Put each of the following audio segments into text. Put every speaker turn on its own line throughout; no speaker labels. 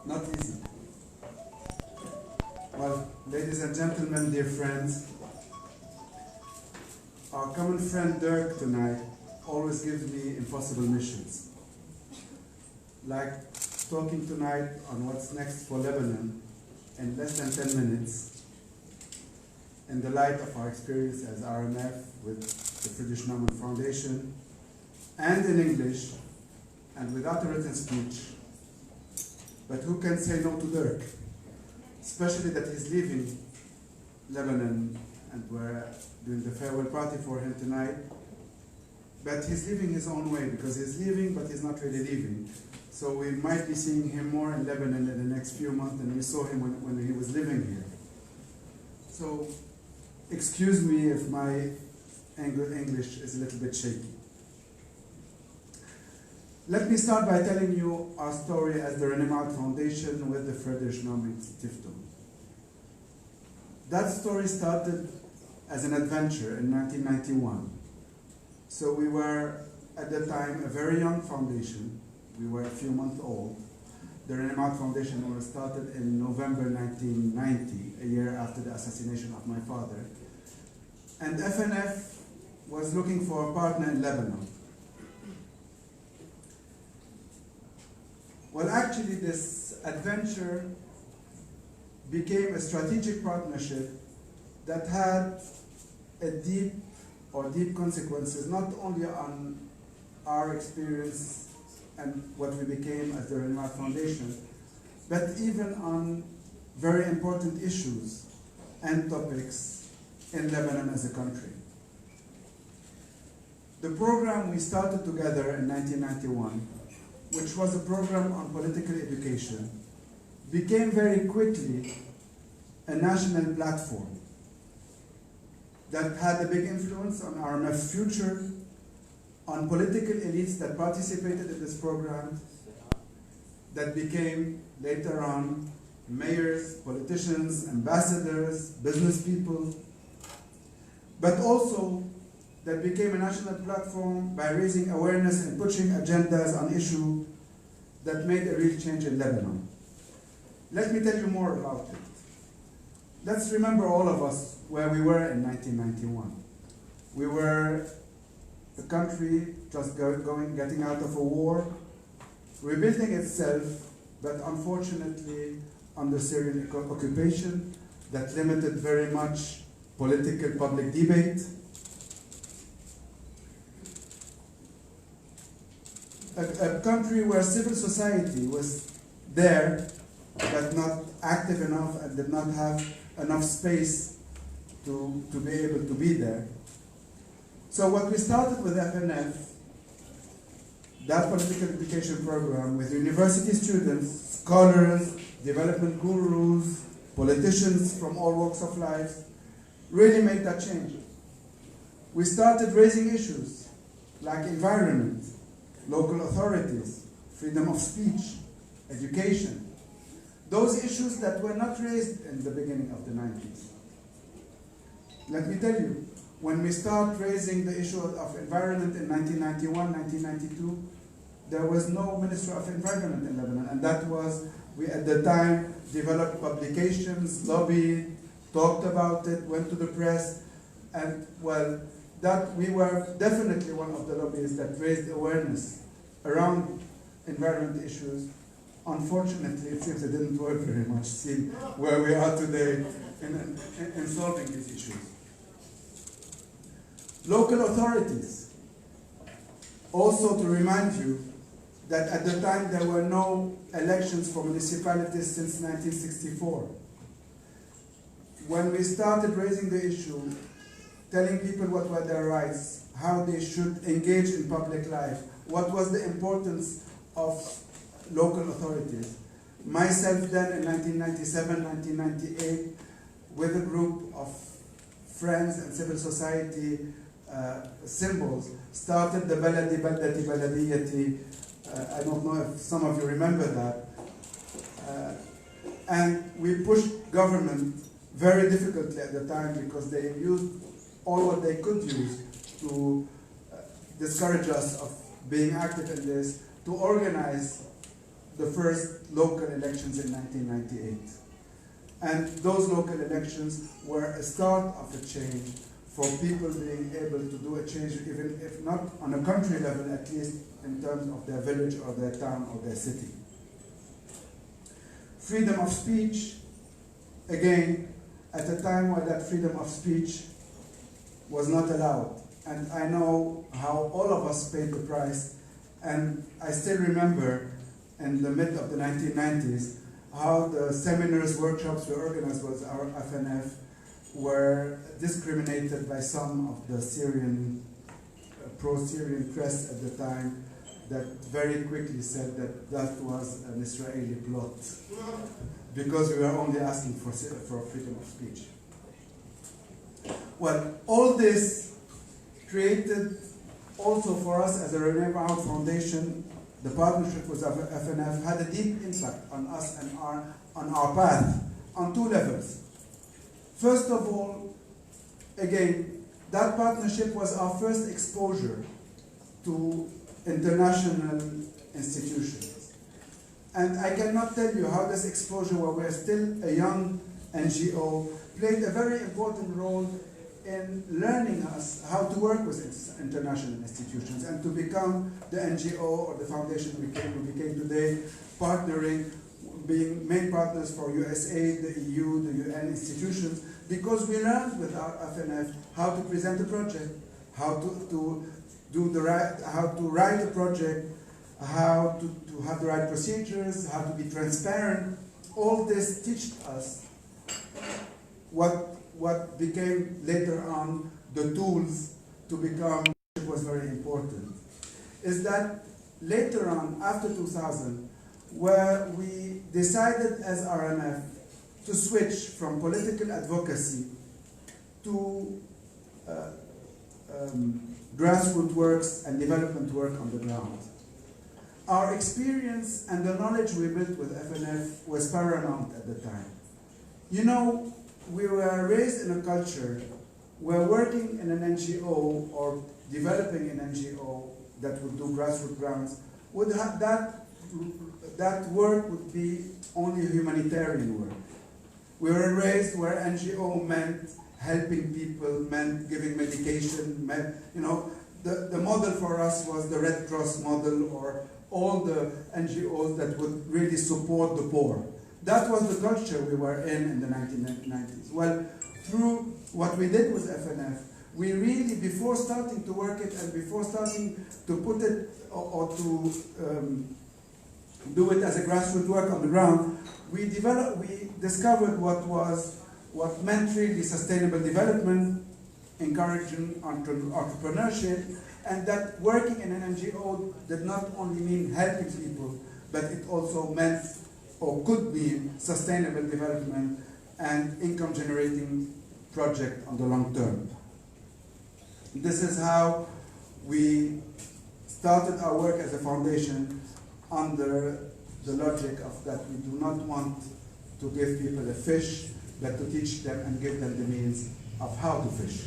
Not easy. Well, ladies and gentlemen, dear friends, our common friend Dirk tonight always gives me impossible missions. Like talking tonight on what's next for Lebanon in less than 10 minutes, in the light of our experience as RMF with the Friedrich Neumann Foundation, and in English, and without a written speech. But who can say no to Dirk? Especially that he's leaving Lebanon, and we're doing the farewell party for him tonight. But he's leaving his own way, because he's leaving, but he's not really leaving. So we might be seeing him more in Lebanon in the next few months than we saw him when he was living here. So excuse me if my English is a little bit shaky. Let me start by telling you our story as the Renemart Foundation with the Friedrich Naumann Stiftung. That story started as an adventure in 1991. So we were, at the time, a very young foundation. We were a few months old. The Renemart Foundation was started in November 1990, a year after the assassination of my father. And FNF was looking for a partner in Lebanon. Well, actually, this adventure became a strategic partnership that had deep consequences, not only on our experience and what we became as the Renemart Foundation, but even on very important issues and topics in Lebanon as a country. The program we started together in 1991, which was a program on political education, became very quickly a national platform that had a big influence on RMF's future, on political elites that participated in this program, that became later on mayors, politicians, ambassadors, business people, but also that became a national platform by raising awareness and pushing agendas on issues that made a real change in Lebanon. Let me tell you more about it. Let's remember, all of us, where we were in 1991. We were a country just getting out of a war, rebuilding itself, but unfortunately under Syrian occupation that limited very much political public debate. A country where civil society was there, but not active enough and did not have enough space to be able to be there. So what we started with FNF, that political education program, with university students, scholars, development gurus, politicians from all walks of life, really made that change. We started raising issues like environment, local authorities, freedom of speech, education. Those issues that were not raised in the beginning of the 90s. Let me tell you, when we started raising the issue of environment in 1991, 1992, there was no Minister of Environment in Lebanon, and that was, we at the time developed publications, lobbied, talked about it, went to the press, and well, that we were definitely one of the lobbyists that raised awareness around environment issues. Unfortunately, it seems it didn't work very much, see where we are today in solving these issues. Local authorities. Also to remind you that at the time there were no elections for municipalities since 1964. When we started raising the issue, telling people what were their rights, how they should engage in public life, what was the importance of local authorities. Myself then in 1997, 1998, with a group of friends and civil society symbols, started the Baladi Baldati Baladiyati. I don't know if some of you remember that. And we pushed government very difficultly at the time because they used all what they could use to discourage us of being active in this, to organize the first local elections in 1998. And those local elections were a start of a change for people being able to do a change, even if not on a country level, at least in terms of their village or their town or their city. Freedom of speech, again, at a time where that freedom of speech was not allowed. And I know how all of us paid the price, and I still remember in the mid of the 1990s how the seminars, workshops we organized with our FNF were discriminated by some of the Syrian, pro-Syrian press at the time that very quickly said that that was an Israeli plot because we were only asking for freedom of speech. Well, all this created also for us as a René Brown Foundation, the partnership with FNF had a deep impact on us and on our path on two levels. First of all, again, that partnership was our first exposure to international institutions. And I cannot tell you how this exposure, while we're still a young NGO, played a very important role in learning us how to work with international institutions and to become the NGO or the foundation we became today, partnering, being main partners for USAID, the EU, the UN institutions, because we learned with our FNF how to present a project, how to write a project, how to have the right procedures, how to be transparent. All this taught us what became later on the tools to become, was very important, is that later on, after 2000, where we decided as RMF to switch from political advocacy to grassroots works and development work on the ground. Our experience and the knowledge we built with FNF was paramount at the time. You know, we were raised in a culture where working in an NGO or developing an NGO that would do grassroots grounds would have that work would be only humanitarian work. We were raised where NGO meant helping people, meant giving medication, meant, the model for us was the Red Cross model or all the NGOs that would really support the poor. That was the culture we were in the 1990s. Well, through what we did with FNF, we really, before starting to work it and before starting to put it or to do it as a grassroots work on the ground, we discovered what meant really sustainable development, encouraging entrepreneurship, and that working in an NGO did not only mean helping people, but it also meant or could be sustainable development and income generating project on the long term. This is how we started our work as a foundation under the logic of that we do not want to give people a fish, but to teach them and give them the means of how to fish.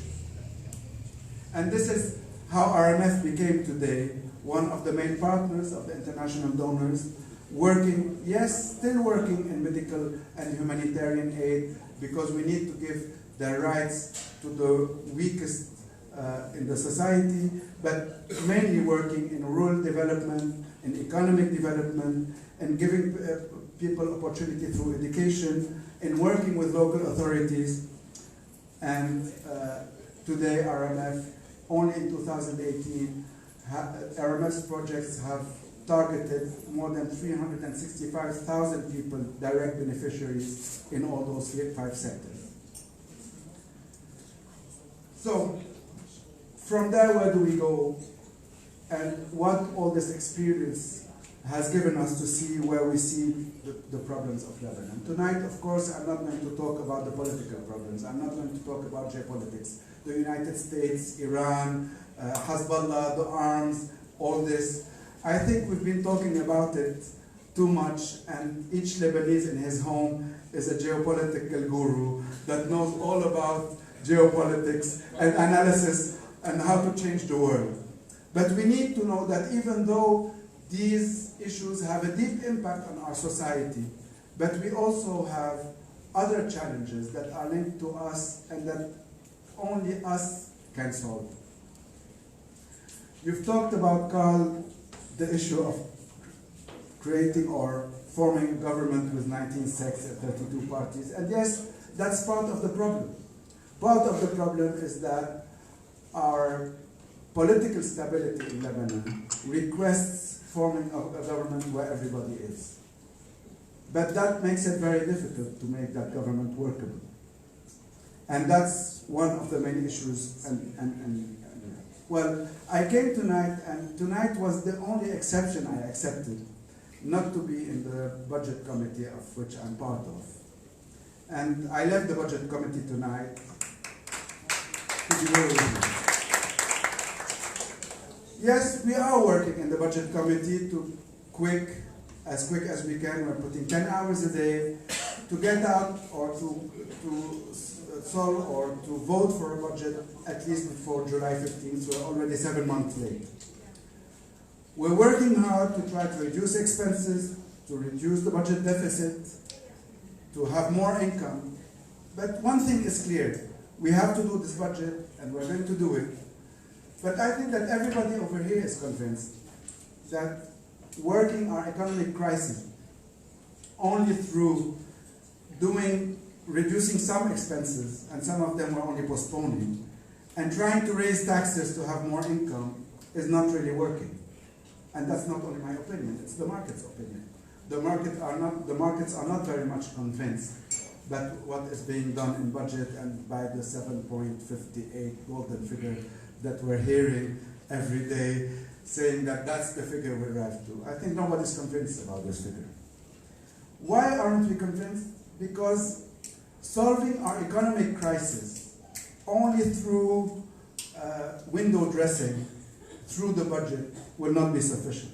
And this is how RMF became today one of the main partners of the international donors, working, yes, still working in medical and humanitarian aid, because we need to give their rights to the weakest in the society, but mainly working in rural development, in economic development, and giving people opportunity through education, in working with local authorities. And today RMF, only in 2018, RMF's projects have targeted more than 365,000 people, direct beneficiaries in all those 5 sectors. So, from there, where do we go? And what all this experience has given us to see where we see the problems of Lebanon. Tonight, of course, I'm not going to talk about the political problems. I'm not going to talk about geopolitics. The United States, Iran, Hezbollah, the arms, all this. I think we've been talking about it too much, and each Lebanese in his home is a geopolitical guru that knows all about geopolitics and analysis and how to change the world. But we need to know that even though these issues have a deep impact on our society, but we also have other challenges that are linked to us and that only us can solve. You've talked about, Carl, the issue of creating or forming a government with 19 sects and 32 parties. And yes, that's part of the problem. Part of the problem is that our political stability in Lebanon requests forming a government where everybody is. But that makes it very difficult to make that government workable. And that's one of the main issues. Well, I came tonight, and tonight was the only exception I accepted, not to be in the budget committee of which I'm part of. And I left the budget committee tonight to be very with you. Yes, we are working in the budget committee to as quick as we can. We're putting 10 hours a day to get out or to solve or to vote for a budget at least before July 15th, so we're already 7 months late. We're working hard to try to reduce expenses, to reduce the budget deficit, to have more income. But one thing is clear, we have to do this budget and we're going to do it. But I think that everybody over here is convinced that working our economic crisis only through reducing some expenses, and some of them we're only postponing, and trying to raise taxes to have more income is not really working. And that's not only my opinion, it's the market's opinion. The markets are not very much convinced that what is being done in budget and by the 7.58 golden figure that we're hearing every day, saying that that's the figure we arrived to. I think nobody's convinced about this figure. Why aren't we convinced? Because solving our economic crisis only through window dressing, through the budget, will not be sufficient.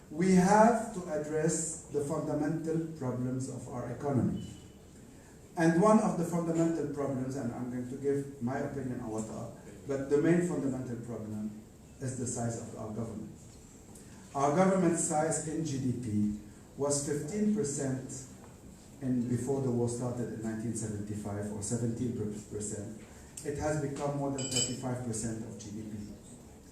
We have to address the fundamental problems of our economy. And one of the fundamental problems, and I'm going to give my opinion on what are, but the main fundamental problem is the size of our government. Our government size in GDP was 15% before the war started in 1975, or 17%. It has become more than 35% of GDP.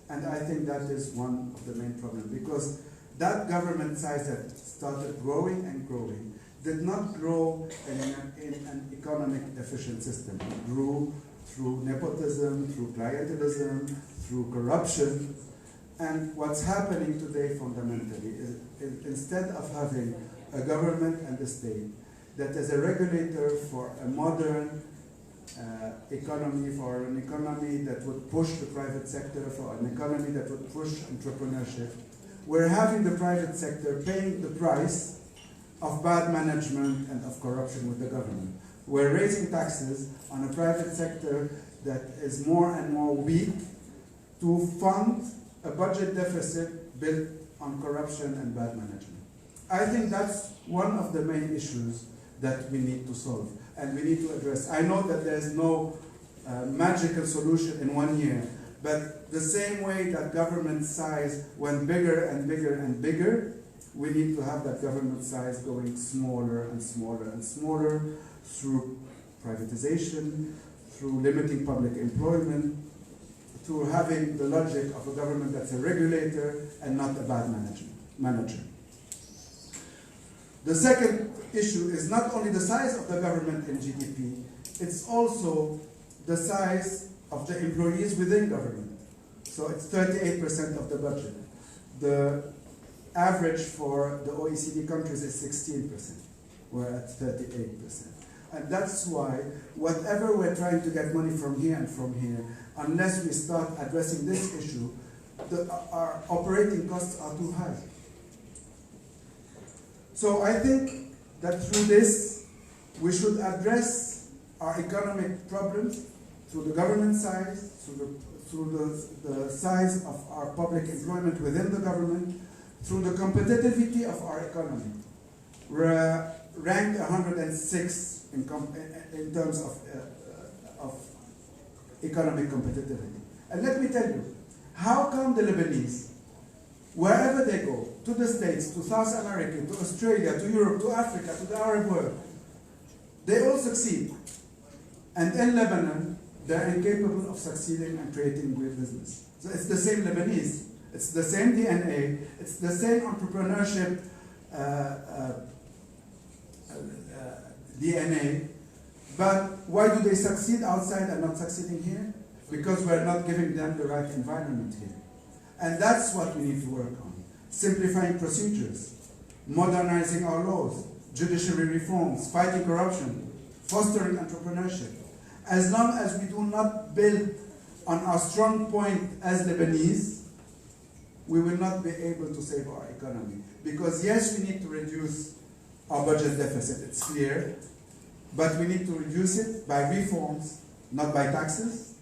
And I think that is one of the main problems, because that government size that started growing and growing did not grow in an economic efficient system. It grew through nepotism, through clientelism, through corruption. And what's happening today fundamentally is instead of having a government and a state that is a regulator for a modern economy, for an economy that would push the private sector, for an economy that would push entrepreneurship, we're having the private sector paying the price of bad management and of corruption with the government. We're raising taxes on a private sector that is more and more weak to fund a budget deficit built on corruption and bad management. I think that's one of the main issues that we need to solve and we need to address. I know that there's no magical solution in 1 year, but the same way that government size went bigger and bigger and bigger, we need to have that government size going smaller and smaller and smaller through privatization, through limiting public employment, through having the logic of a government that's a regulator and not a bad manager. The second issue is not only the size of the government in GDP, it's also the size of the employees within government. So it's 38% of the budget. The average for the OECD countries is 16%. We're at 38%. And that's why whatever we're trying to get money from here and from here, unless we start addressing this issue, our operating costs are too high. So I think that through this, we should address our economic problems through the government size, through the size of our public employment within the government, through the competitivity of our economy. We're ranked 106 in terms of economic competitivity. And let me tell you, how come the Lebanese, wherever they go, to the States, to South America, to Australia, to Europe, to Africa, to the Arab world. They all succeed. And in Lebanon, they're incapable of succeeding and creating great business. So it's the same Lebanese, it's the same DNA, it's the same entrepreneurship DNA. But why do they succeed outside and not succeeding here? Because we're not giving them the right environment here. And that's what we need to work on. Simplifying procedures, modernizing our laws, judiciary reforms, fighting corruption, fostering entrepreneurship. As long as we do not build on our strong point as Lebanese, we will not be able to save our economy. Because yes, we need to reduce our budget deficit, it's clear, but we need to reduce it by reforms, not by taxes.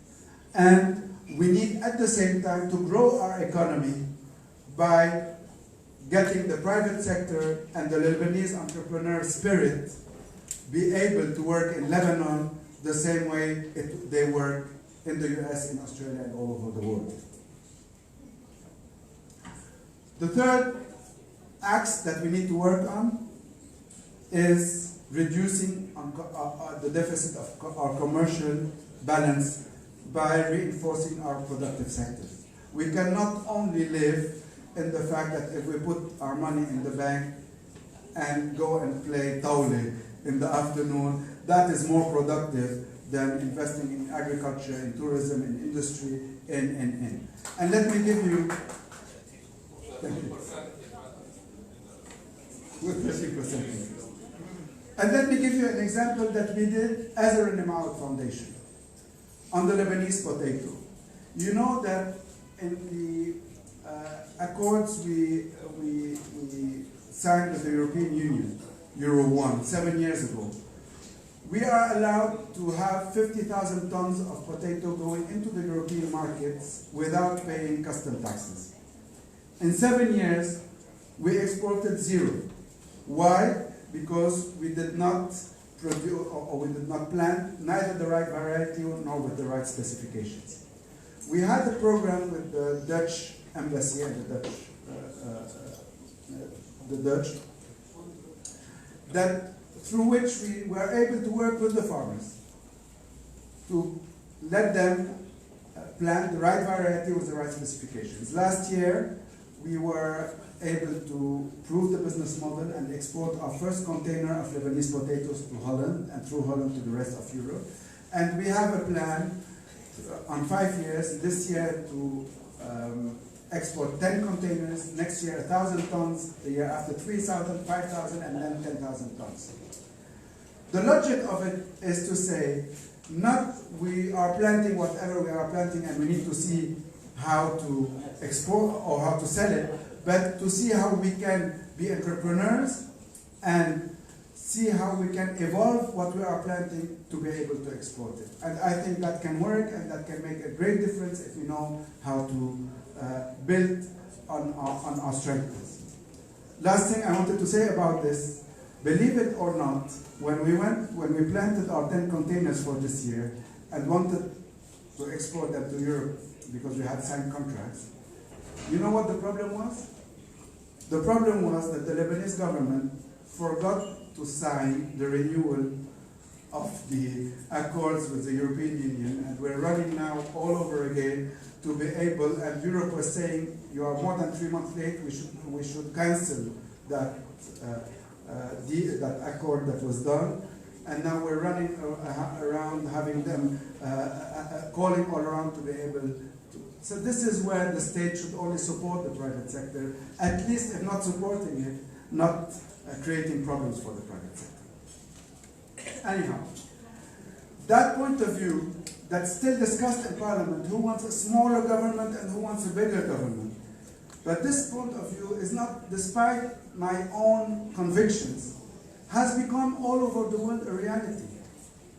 And we need at the same time to grow our economy by getting the private sector and the Lebanese entrepreneur spirit be able to work in Lebanon the same way they work in the US, in Australia, and all over the world. The third axe that we need to work on is reducing the deficit of our commercial balance by reinforcing our productive sectors. We cannot only live in the fact that if we put our money in the bank and go and play tawle in the afternoon, that is more productive than investing in agriculture, in tourism, in industry, in. And let me give you, thank you, with 30% interest. And let me give you an example that we did as a Renemaut Foundation on the Lebanese potato. You know that in the accords we signed with the European Union, Euro 1, 7 years ago, we are allowed to have 50,000 tons of potato going into the European markets without paying custom taxes. In 7 years, we exported zero. Why? Because we did not produce, or we did not plant neither the right variety nor with the right specifications. We had a program with the Dutch embassy and the Dutch, that through which we were able to work with the farmers to let them plant the right variety with the right specifications. Last year, we were able to prove the business model and export our first container of Lebanese potatoes to Holland, and through Holland to the rest of Europe. And we have a plan on 5 years, this year to export 10 containers, next year 1,000 tons, the year after 3,000, 5,000, and then 10,000 tons. The logic of it is to say, not we are planting whatever we are planting and we need to see how to export or how to sell it, but to see how we can be entrepreneurs and see how we can evolve what we are planting to be able to export it. And I think that can work and that can make a great difference if we know how to build on our strengths. Last thing I wanted to say about this, believe it or not, when we planted our 10 containers for this year and wanted to export them to Europe because we had signed contracts, you know what the problem was? The problem was that the Lebanese government forgot to sign the renewal of the accords with the European Union, and we're running now all over again to be able, and Europe was saying, you are more than 3 months late, we should cancel that that accord that was done, and now we're running around having them calling all around to be able to. So this is where the state should only support the private sector, at least if not supporting it, not creating problems for the private sector. Anyhow, that point of view that's still discussed in Parliament, who wants a smaller government and who wants a bigger government. But this point of view is not, despite my own convictions, has become all over the world a reality.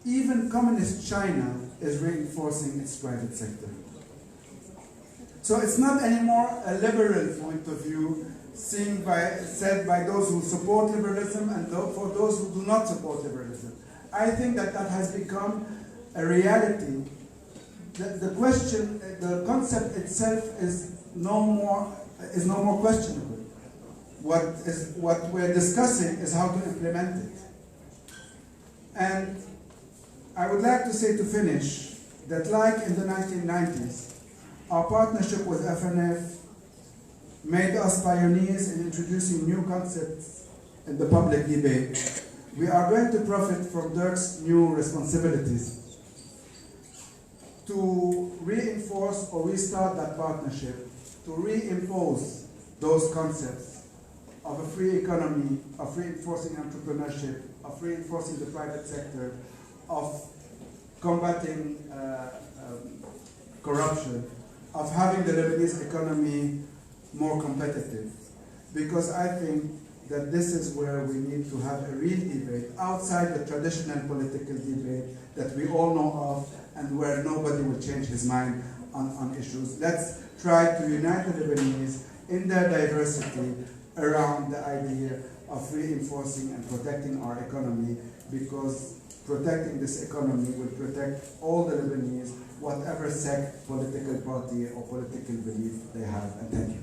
Even communist China is reinforcing its private sector. So it's not anymore a liberal point of view said by those who support liberalism and for those who do not support liberalism. I think that has become a reality. The question, the concept itself is no more questionable. what we're discussing is how to implement it. And I would like to say to finish that like in the 1990s, our partnership with FNF made us pioneers in introducing new concepts in the public debate. We are going to profit from Dirk's new responsibilities to reinforce or restart that partnership, to reimpose those concepts of a free economy, of reinforcing entrepreneurship, of reinforcing the private sector, of combating corruption, of having the Lebanese economy more competitive. Because I think that this is where we need to have a real debate outside the traditional political debate that we all know of and where nobody will change his mind on issues. Let's try to unite the Lebanese in their diversity around the idea of reinforcing and protecting our economy, because protecting this economy will protect all the Lebanese, whatever sect, political party, or political belief they have. And thank you.